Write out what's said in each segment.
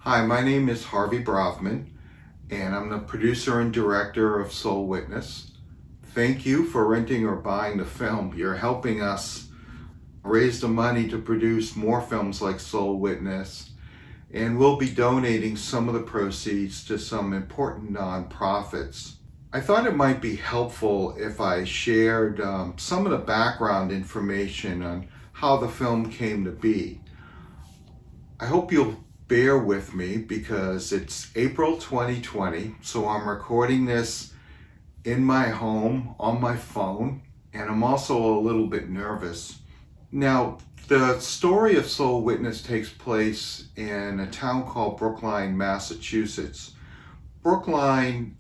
Hi, my name is Harvey Brofman, and I'm the producer and director of Soul Witness. Thank you for renting or buying the film. You're helping us raise the money to produce more films like Soul Witness, and we'll be donating some of the proceeds to some important nonprofits. I thought it might be helpful if I shared some of the background information on how the film came to be. I hope you'll bear with me because it's April 2020, so I'm recording this in my home on my phone, and I'm also a little bit nervous. Now, the story of Soul Witness takes place in a town called Brookline, Massachusetts. Brookline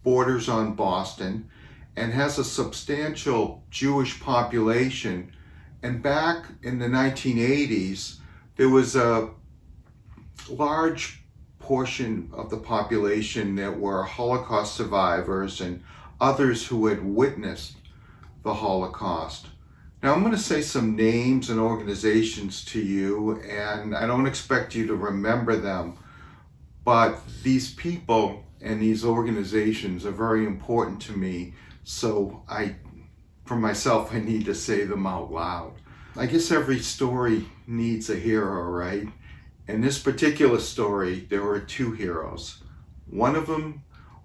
borders on Boston and has a substantial Jewish population, and back in the 1980s, there was a large portion of the population that were Holocaust survivors and others who had witnessed the Holocaust. Now, I'm going to say some names and organizations to you, and I don't expect you to remember them, but these people and these organizations are very important to me, so for myself, I need to say them out loud. I guess every story needs a hero, right? In this particular story, there were two heroes. One of them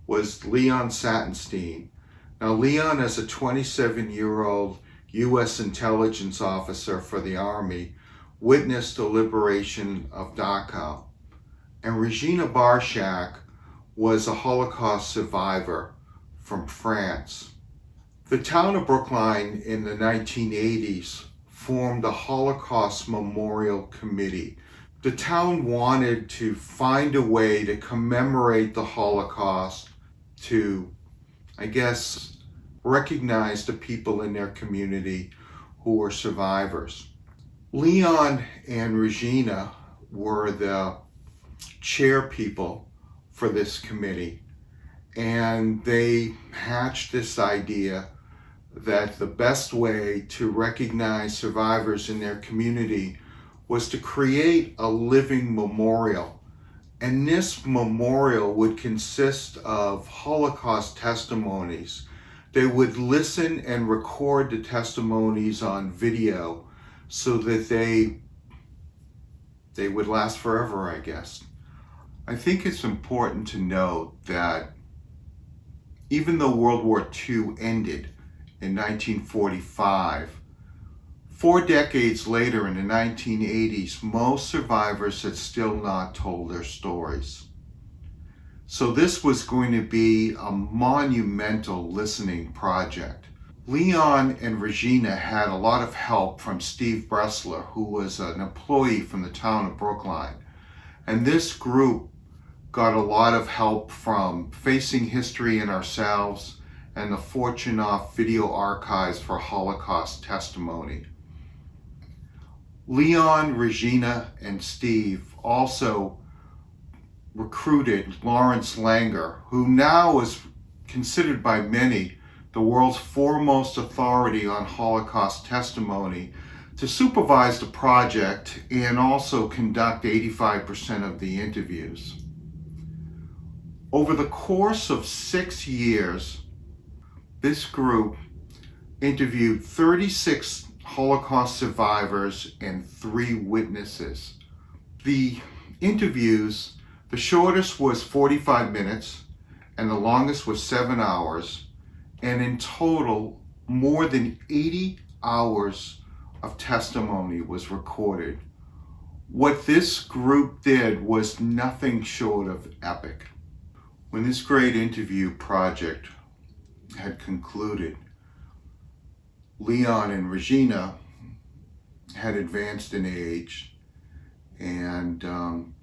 was Leon Satenstein. Now, Leon is a 27-year-old U.S. intelligence officer for the Army, witnessed the liberation of Dachau. And Regina Barshak was a Holocaust survivor from France. The town of Brookline in the 1980s formed a Holocaust Memorial Committee. The town wanted to find a way to commemorate the Holocaust, to, I guess, recognize the people in their community who were survivors. Leon and Regina were the chair people for this committee, and they hatched this idea that the best way to recognize survivors in their community was to create a living memorial. And this memorial would consist of Holocaust testimonies. They would listen and record the testimonies on video so that they would last forever, I guess. I think it's important to note that even though World War II ended in 1945, 4 decades later, in the 1980s, most survivors had still not told their stories. So this was going to be a monumental listening project. Leon and Regina had a lot of help from Steve Bressler, who was an employee from the town of Brookline. And this group got a lot of help from Facing History and Ourselves and the Fortunoff Video Archives for Holocaust Testimony. Leon, Regina, and Steve also recruited Lawrence Langer, who now is considered by many the world's foremost authority on Holocaust testimony, to supervise the project and also conduct 85% of the interviews. Over the course of 6 years, this group interviewed 36 Holocaust survivors and 3 witnesses. The interviews, the shortest was 45 minutes and the longest was 7 hours, and in total more than 80 hours of testimony was recorded. What this group did was nothing short of epic. When this great interview project had concluded, Leon and Regina had advanced in age, and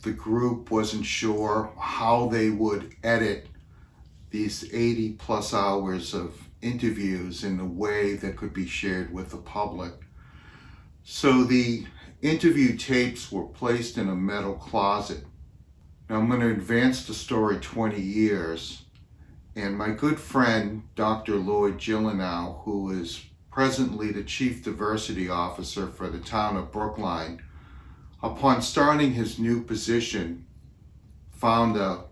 the group wasn't sure how they would edit these 80 plus hours of interviews in a way that could be shared with the public. So the interview tapes were placed in a metal closet. Now I'm going to advance the story 20 years, and my good friend Dr. Lloyd Gillenow, who is presently the Chief Diversity Officer for the town of Brookline, upon starting his new position, found a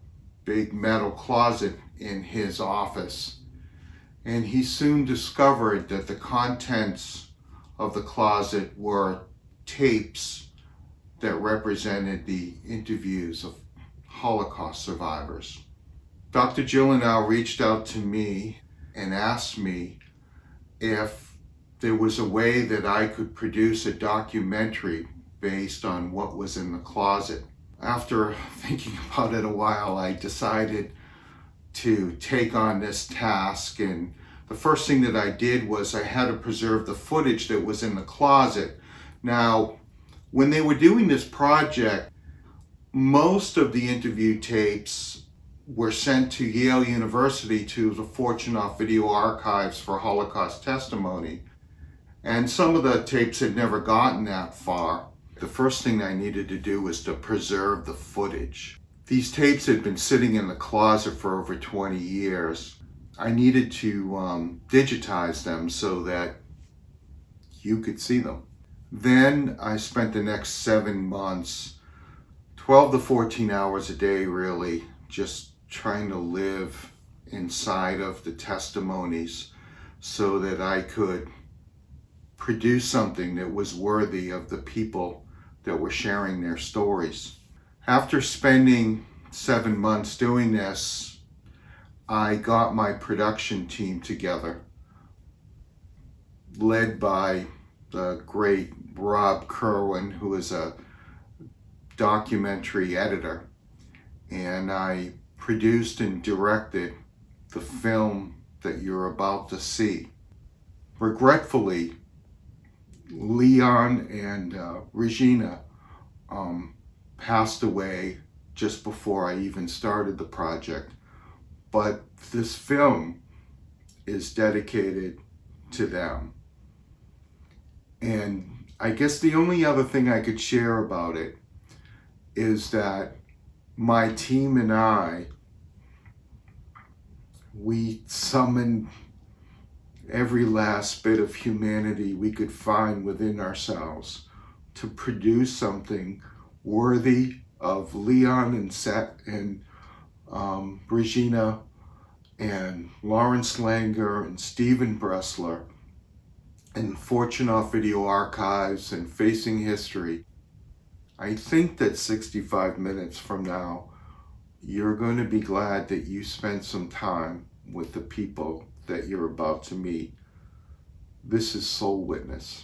big metal closet in his office, and he soon discovered that the contents of the closet were tapes that represented the interviews of Holocaust survivors. Dr. Gyllenhaal reached out to me and asked me if there was a way that I could produce a documentary based on what was in the closet. After thinking about it a while, I decided to take on this task, and the first thing that I did was I had to preserve the footage that was in the closet. Now, when they were doing this project, most of the interview tapes were sent to Yale University to the Fortunoff Video Archives for Holocaust testimony. And some of the tapes had never gotten that far. The first thing I needed to do was to preserve the footage. These tapes had been sitting in the closet for over 20 years. I needed to digitize them so that you could see them. Then I spent the next 7 months, 12 to 14 hours a day really, just trying to live inside of the testimonies so that I could produce something that was worthy of the people that were sharing their stories. After spending 7 months doing this, I got my production team together, led by the great Rob Kerwin, who is a documentary editor, and I produced and directed the film that you're about to see. Regretfully, Leon and Regina passed away just before I even started the project, but this film is dedicated to them. And I guess the only other thing I could share about it is that my team and I, we summoned every last bit of humanity we could find within ourselves to produce something worthy of Leon and Seth and Regina and Lawrence Langer and Stephen Bressler and Fortunoff Video Archives and Facing History. I think that 65 minutes from now, you're going to be glad that you spent some time with the people that you're about to meet. This is Soul Witness.